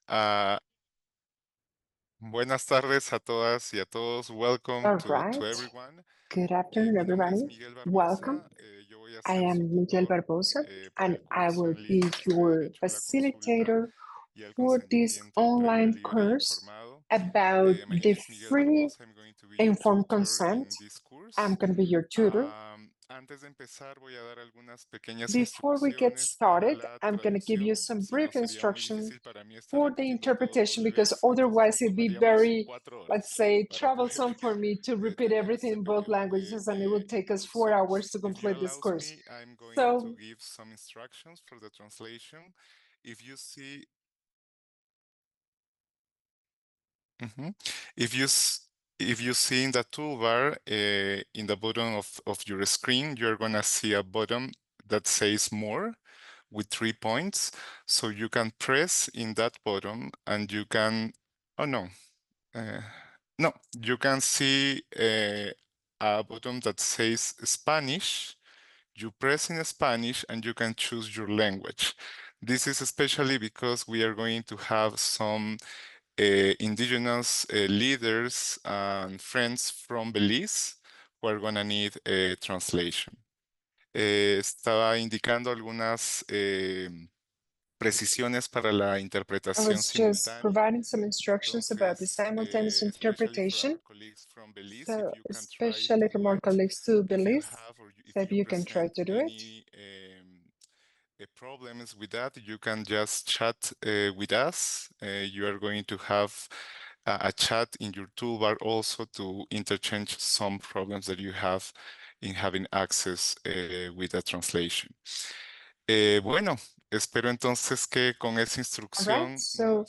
Uh, Buenas tardes a todas y a todos. Welcome All to right. everyone. Good afternoon, Mi nombre es everybody. Miguel Welcome. Barbosa. Yo voy a I ser su am Miguel tutor Barbosa, para and el I curso will en be línea de your Derecho a la Consulta facilitator y al for this Consentimiento Previo, online Libre e course Informado. about My name the is Miguel free Barbosa. I'm going to be your informed tutor consent. in this I'm course. going to be your tutor. Antes de empezar, voy a dar algunas pequeñas Before we get instrucciones para started, la I'm going to give you traducción. some Si no, brief sería muy instructions difícil para mí estar for the repitiendo todo interpretation dos because veces, entonces otherwise nos it'd be tomaríamos very, 4 horas let's say, para poder troublesome for me to repeat tener everything este in both periodo de languages, and it would take us 4 curso. hours to If you complete this allows course. me, I'm going to So give some instructions for the translation. If you see, Mhm. if you if you see in the toolbar in the bottom of your screen, you're gonna see a button that says more with 3 points. So you can press in that button and you can, oh no, uh, no, you can see a button that says Spanish. You press in Spanish and you can choose your language. This is especially because we are going to have some indigenous leaders and friends from Belize who are going to need a translation. Estaba indicando algunas precisiones para la I interpretación was just simultánea. providing some instructions about the Entonces, simultaneous especially for interpretation. our colleagues from Belize, if So, you can try to especially from do our it, colleagues to if you Belize, have or so if if you you can try present to do it. any problems with that, you can just chat with us. You are going to have a chat in your toolbar also to interchange some problems that you have in having access with the translation. Bueno, espero entonces que con esa All right, instrucción so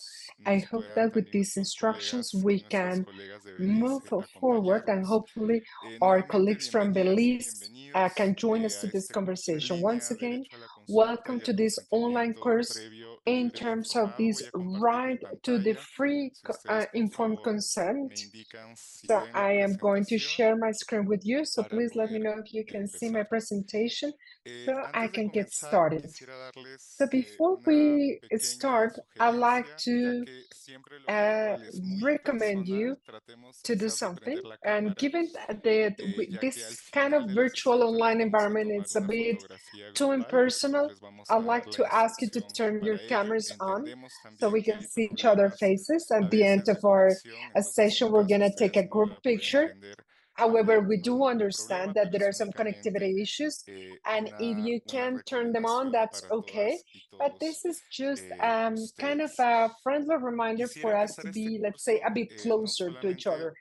I nos hope puedan that with también these instructions we nuestros can colegas de move Belice forward, and acompañarnos. hopefully our Nuevamente, colleagues from bienvenidas y Belize bienvenidos can join us a to this este curso en conversation. Once línea, again, Derecho a la Consulta welcome y to al this online Consentimiento course Previo, in Libre e terms of Informado. this Voy a compartir mi right to the pantalla. free Si ustedes, por informed favor, consent. me indican si So ven la I am going to share presentación my screen with you. So para please let me poder know if you can see my empezar. presentation so I Antes de can get comenzar, started. quisiera So darles before una we pequeña start, I'd like sugerencia, ya to que siempre lo virtual es muy recommend you impersonal. Tratemos to do quizás de something. prender la And cámara, given that ya que al this kind of final de la virtual sesión también online vamos a environment tomar is a una bit fotografía too grupal, impersonal, les vamos I'd a dar like la to ask you to instrucción turn your para ello. cameras on Entendemos so también we que can hay see each other problemas faces. a At the end veces of de our conexión, entonces en session, we're caso going to take a ustedes no group la pueden picture. prender, no However, hay, we no hay do ningún problema, understand that pero there es are some únicamente connectivity issues. And if you una can turn them on, recomendación that's para okay. todas y But todos this is just kind of ustedes. a friendly reminder Quisiera for us empezar to este be, let's say, a curso bit no closer to each solamente other.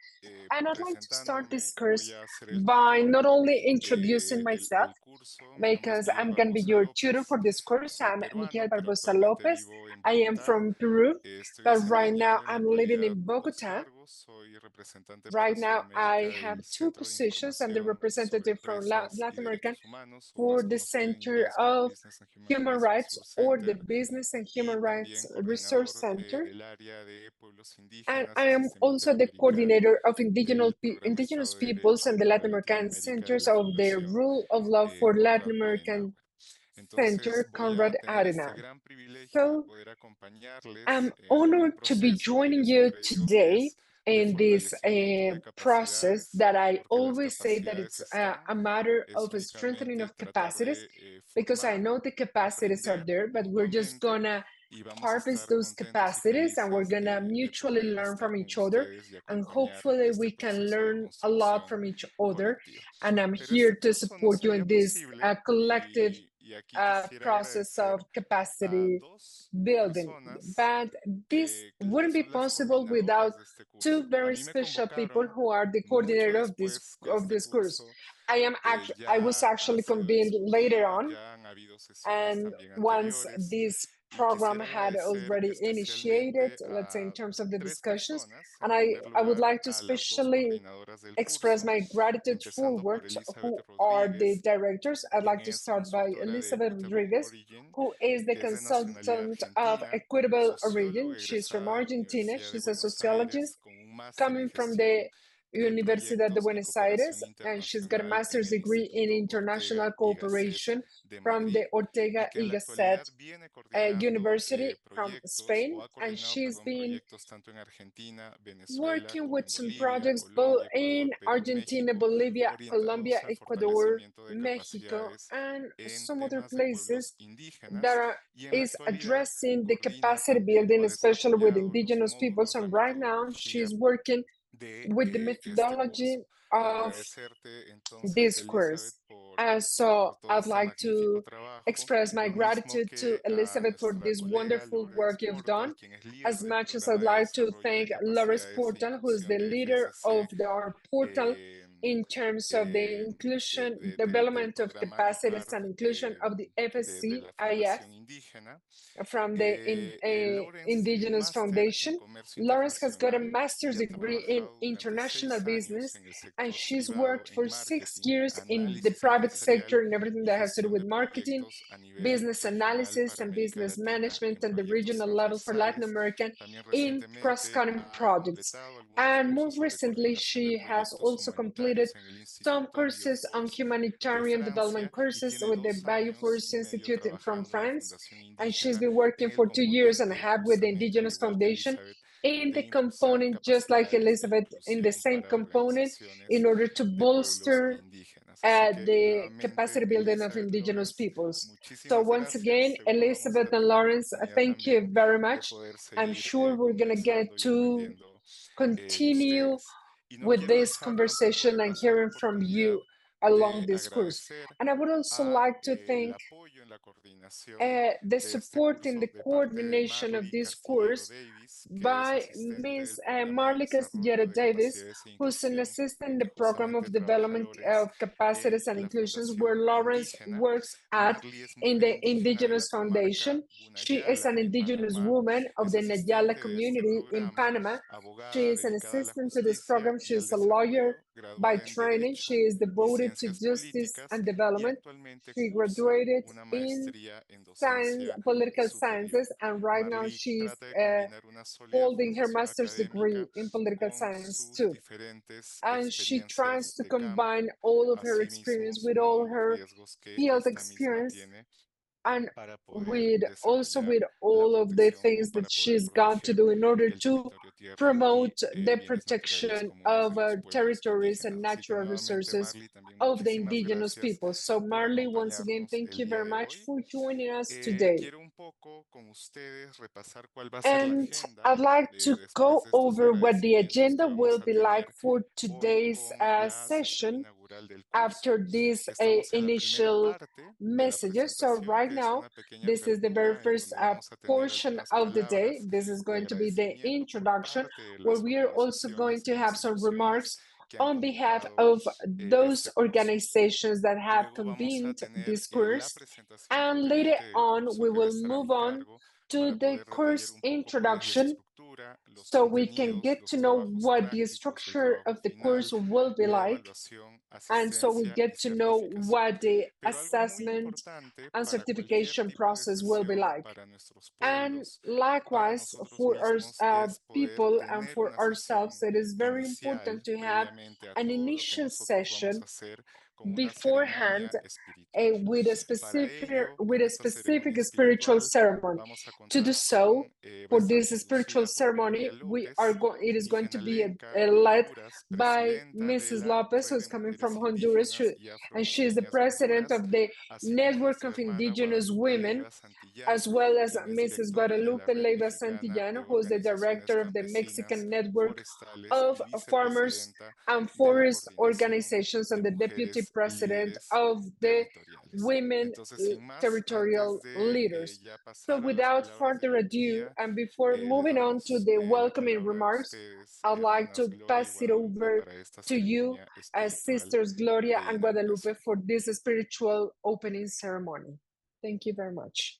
And I'd like to start presentándome, this voy course a ser el by tutor not only introducing myself, del curso. Mi nombre es because Miguel I'm going to be Barbosa your tutor López, for this course. soy I'm Miguel peruano, pero Barbosa actualmente Lopez. vivo en I am Bogotá. from Peru, Estoy but right now desempeñando en la I'm living actualidad in dos Bogota. cargos. Soy representante para Right now, I Sudamérica have del two Centro de positions. I'm the Información sobre representative from Empresas y Latin American Derechos Humanos, o for más the conocido en Center inglés como of Business and Human Human Rights Resource or the Center, Business and y Human Rights también Resource coordinador Center. del área de pueblos And indígenas I y am sistema also the interamericano coordinator of indigenous, del Programa indigenous Estado de peoples Derecho and the para Latin American Latinoamérica de Centers la of the Fundación Rule of Law for Latin Konrad American Adenauer. Entonces Center, voy a Conrad tener este Adenauer. gran privilegio de So poder acompañarles I'm en un honored to be proceso que joining yo you siempre digo que today es de in this fortalecimiento de process capacidades, that I porque las always say that capacidades it's están, a matter es of a strengthening únicamente of tratar capacities, de because I formar, know the capacities are aprender there, but we're just mutuamente, gonna y vamos a harvest estar those contentos y capacities and we're felices gonna de mutually poder learn estar from con each other, ustedes y and acompañar hopefully este we can proceso de learn a lot construcción from each other. colectiva. And I'm Pero este here to curso no support you sería in this posible collective y aquí quisiera process of agradecer a capacity dos building. personas But this que wouldn't be son las possible without coordinadoras de este two curso. A very mí me special people convocaron who are the mucho coordinator después que of este this course. curso I was ha actually sido convened later discutido, on, ya han habido sesiones and también once anteriores this y program quisiera had agradecer already initiated, especialmente let's say in a terms of the tres discussions, personas. and En primer I would lugar, like to a las dos especially coordinadoras del express curso, my gratitude empezando por forward Elizabeth who are the Rodríguez, directors. I'd quien like to es start by consultora de Elizabeth Equitable Rodriguez, Origin, who is the que es de nacionalidad consultant of argentina, Equitable socióloga Origin. She's from egresada de la Argentina. Universidad de She's a Buenos Aires, sociologist con un máster en coming from the gestión Universidad de Buenos Aires, and she's got a master's degree in international cooperation from the Ortega y Gasset University from Spain, and she's been working with some projects both in Argentina, Bolivia, Colombia, Ecuador, Mexico, and some other places that is addressing the capacity building, especially with indigenous peoples. And right now, she's working with the methodology of this course. So I'd like to express my gratitude to Elizabeth for this wonderful work you've done, as much as I'd like to thank Loris Portal, who is the leader of our portal in terms of the inclusion, development of capacities and inclusion of the FSCIF from the Indigenous Foundation. Lawrence has got a master's degree in international business, and she's worked for 6 years in the private sector and everything that has to do with marketing, business analysis, and business management at the regional level for Latin America in cross-cutting projects. And more recently, she has also completed some courses on humanitarian development courses with the Bioforce Institute from France, and she's been working for 2 years and a half with the Indigenous Foundation in the component, just like Elizabeth, in the same component, in order to bolster the capacity building of indigenous peoples. So once again, Elizabeth and Lawrence, thank you very much. I'm sure we're going to get to continue with this conversation and hearing from you along this course. And I would also like to thank the support in the coordination of this course by Ms. Marley Castillero Davis, who's an assistant in the Program of Development of Capacities and Inclusions, where Lawrence works at in the Indigenous Foundation. She is an Indigenous woman of the Nayala community in Panama. She is an assistant to this program. She is a lawyer by training. She is devoted to justice and development. She graduated in political sciences, and right now she's holding her master's degree in political science too. And she tries to combine all of her experience with all her field experience and with all of the things that she's got to do in order to promote the protection of territories and natural resources of the indigenous people. So Marley, once again, thank you very much for joining us today. And I'd like to go over what the agenda will be like for today's session after these initial messages. So right now, this is the very first portion of the day. This is going to be the introduction, where we are also going to have some remarks on behalf of those organizations that have convened this course. And later on, we will move on to the course introduction, so we can get to know what the structure of the course will be like, and so we get to know what the assessment and certification process will be like. And likewise, for our people and for ourselves, it is very important to have an initial session beforehand with a specific spiritual ceremony. To do so, for this spiritual ceremony, it is going to be led by Mrs. Lopez, who is coming from Honduras, and she is the president of the Network of Indigenous Women, as well as Mrs. Guadalupe Leiva Santillano, who is the director of the Mexican Network of Farmers and Forest Organizations and the deputy president of the Women Territorial Leaders. So without further ado, and before moving on to the welcoming remarks, I'd like to pass it over to you as Sisters Gloria and Guadalupe for this spiritual opening ceremony. Thank you very much.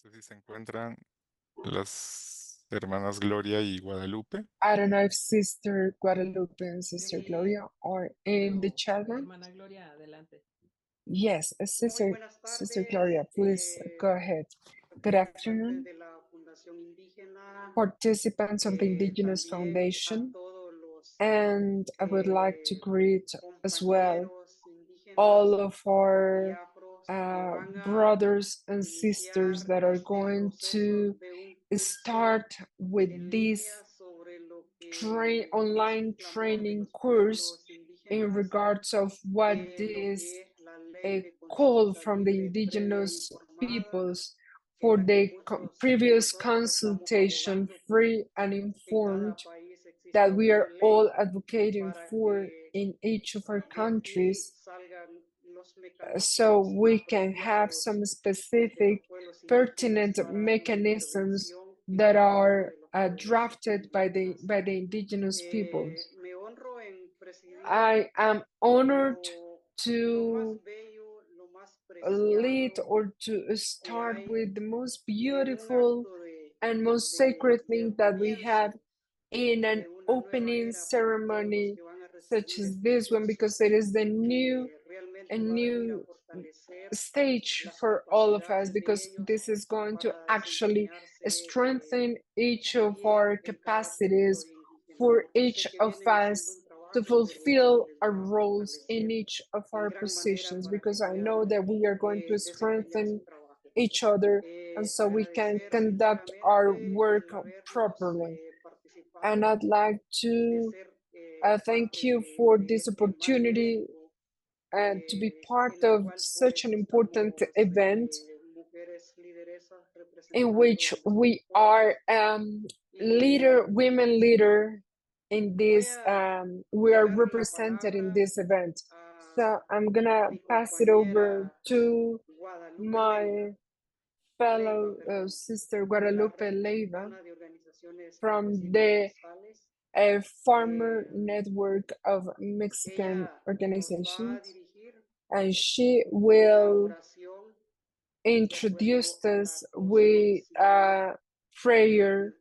No sé si se encuentran las hermanas Gloria y Guadalupe. I don't know if Sister Guadalupe and Sister Gloria are in the chat room. Hermana Gloria, adelante. Yes, Sister Gloria, please go ahead. Good afternoon, participants of the Indigenous Foundation, and I would like to greet as well all of our brothers and sisters that are going to start with this online training course in regards of what is a call from the indigenous peoples for the previous consultation, free and informed, that we are all advocating for in each of our countries, so we can have some specific pertinent mechanisms that are drafted by the indigenous peoples. I am honored to lead or to start with the most beautiful and most sacred thing that we have in an opening ceremony such as this one, because it is a new stage for all of us, because this is going to actually strengthen each of our capacities for each of us to fulfill our roles in each of our positions, because I know that we are going to strengthen each other and so we can conduct our work properly. And I'd like to thank you for this opportunity and to be part of such an important event in which we are women leader in this. We are represented in this event. So I'm gonna pass it over to my fellow sister Guadalupe Leiva from the Farmer Network of Mexican Organizations, and she will introduce us with a prayer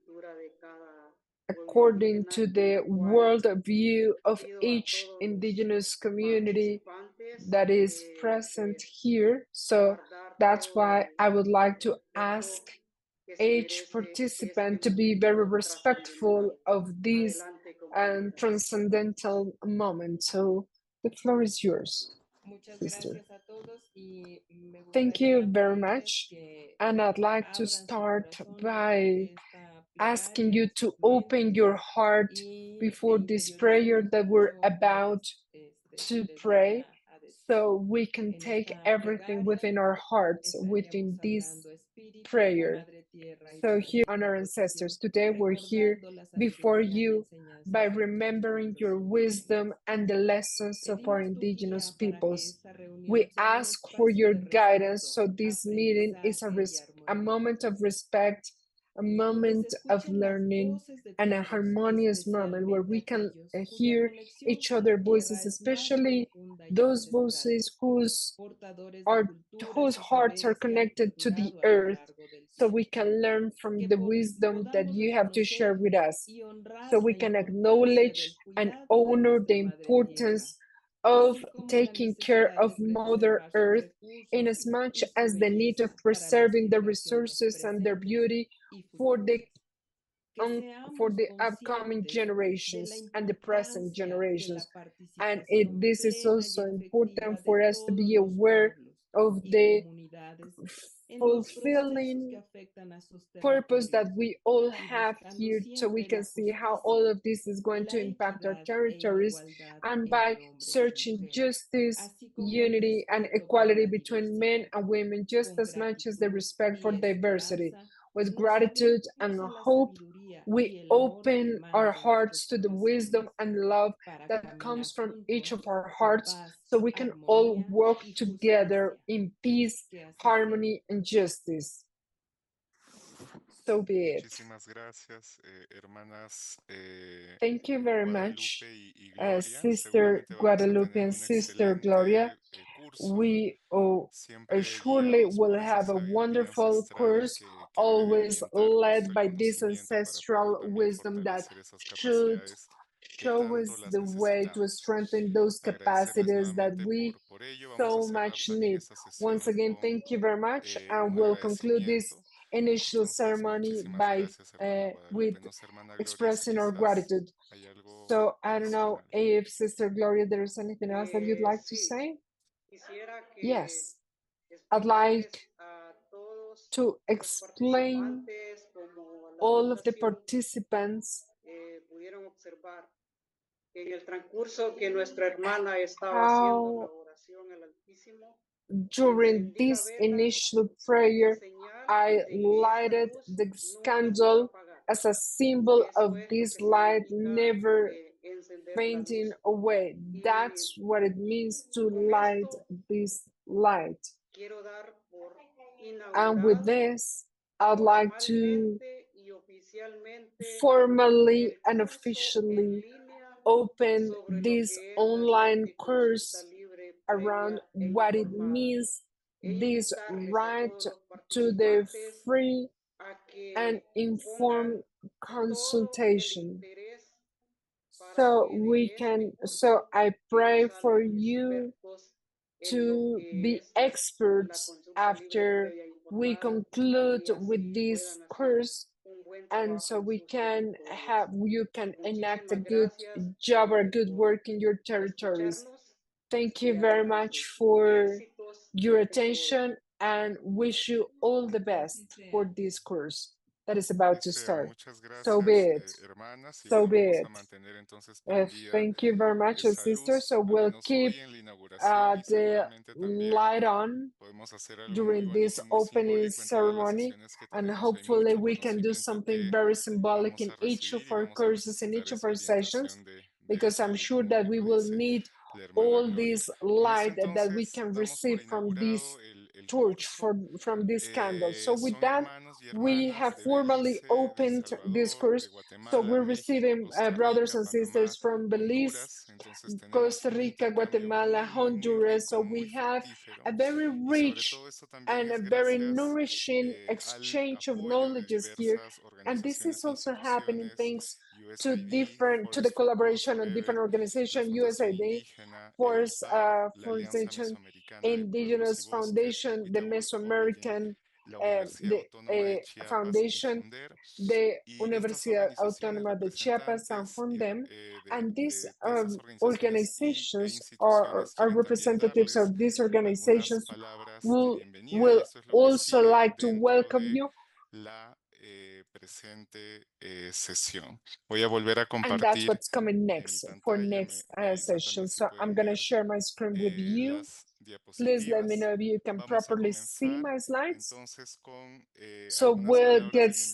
according to the world view of each indigenous community that is present here. So that's why I would like to ask each participant to be very respectful of this transcendental moment. So the floor is yours, sister. Thank you very much. And I'd like to start by asking you to open your heart before this prayer that we're about to pray, so we can take everything within our hearts within this prayer. So, here on our ancestors, today we're here before you by remembering your wisdom and the lessons of our indigenous peoples. We ask for your guidance, so this meeting is a moment of respect, a moment of learning, and a harmonious moment where we can hear each other voices, especially those voices are whose hearts are connected to the earth, so we can learn from the wisdom that you have to share with us, so we can acknowledge and honor the importance of taking care of Mother Earth, in as much as the need of preserving the resources and their beauty for the on for the upcoming generations and the present generations. And this is also important for us to be aware of the fulfilling purpose that we all have here, so we can see how all of this is going to impact our territories, and by searching justice, unity, and equality between men and women, just as much as the respect for diversity. With gratitude and hope, we open our hearts to the wisdom and love that comes from each of our hearts, so we can all work together in peace, harmony, and justice. So be it. Muchísimas gracias, hermanas Thank you very much, Guadalupe y Gloria. Sister Seguramente vamos a Guadalupe tener and un Sister Gloria. excelente curso, We siempre surely guiados will por esa have a sabiduría wonderful ancestral course, que debe de always orientarnos led el by this conocimiento para poder ancestral también wisdom that fortalecer esas should capacidades que show tanto us las the way to necesitamos. strengthen those Agradecerles capacities that nuevamente we por ello. Vamos a so cerrar much también need. esta Once sesión again, con thank you very much, and un we'll conclude this agradecimiento initial ceremony by with expressing our gratitude. So I don't know if Sister Gloria, there is anything else that you'd like to Sí, say? quisiera que Yes, I'd like explicarles a todos to los explain participantes como a la all of the organización participants pudieron observar en el transcurso que nuestra hermana estaba haciendo la how oración al Altísimo, during encendí la this vela initial en prayer, señal I de que esta lighted luz the nunca se iba a candle apagar. as a symbol Eso of es lo this que light significa never encender la fainting luz. away. Y That's what it means to con light esto this light. quiero dar por And with inaugurado this, I'd like to formalmente y oficialmente formally el and curso en officially línea open sobre lo this que es la right online de consulta course libre, around previa e what it informada. means, E this invitarles a right todos los to the participantes free a and que informed pongan todo el consultation. interés para So que we de este can, so curso I pray for salgan you expertos en lo to que be es la experts consulta libre, after previa e we informada conclude y with así this puedan hacer course, un buen and trabajo so en we sus can territorios. have, you can enact a Muchísimas good gracias job or good por work in your territories. escucharnos Thank you y very much adelante. for Éxitos your en todo. attention and wish you all the best for this course that is about to Dice, start. muchas So be gracias, it. hermanas, y So bueno, be vamos a it. mantener entonces prendida Thank you very much, esa sister. luz, So al we'll menos keep hoy en la inauguración y the seguramente también light on podemos hacer algo muy during this bonito y muy opening simbólico en todas las ceremony, sesiones que and tenemos. Hay hopefully mucho we can do conocimiento something que very symbolic vamos in a each of recibir y our vamos a courses, in necesitar each of esa our sessions, orientación de because esa I'm luz, sure como that bien we lo will dice need la hermana all Gloria. this Con esto light that we entonces can damos receive por from this inaugurado el torch, curso. from this candle. So with Son that, hermanos y we hermanas have de formally Belice, de El opened this Salvador, de course. So Guatemala, we're México, receiving Costa brothers Rica, and sisters Panamá, from Belize, Honduras. Entonces tenemos Costa un Rica, intercambio Guatemala, muy, muy, muy Honduras. rico, So muy we have fructífero. a very Y sobre rich todo esto también and a es very gracias nourishing al exchange of apoyo de knowledges here. diversas And this is organizaciones e also happening instituciones, thanks to USAID, different, to the Forest for Good collaboration of different Forever, la organizations, Fundación USAID, Indígena, el Force IPAR, la Alianza Foundation, Mesoamericana de Pueblos y Indigenous Bosques, the Foundation, the Witca World Origin, Mesoamerican la Universidad the Autónoma de Chiapas y Foundation, Funder. the Y estas Universidad organizaciones Autónoma de Chiapas and representantes y, Fundem, and these de estas organizaciones e organizations instituciones are quieren también representatives darles of these algunas organizations palabras de bienvenida y will esto es lo que also sigue like to dentro welcome de you, la presente sesión. Voy a volver a and that's compartir what's coming mi next for pantalla. next Me avisan session. también si So pueden I'm gonna ver share my screen with you. las Please let me diapositivas. know if you can Vamos a properly see comenzar my slides. entonces con So algunas we'll palabras de get bienvenida.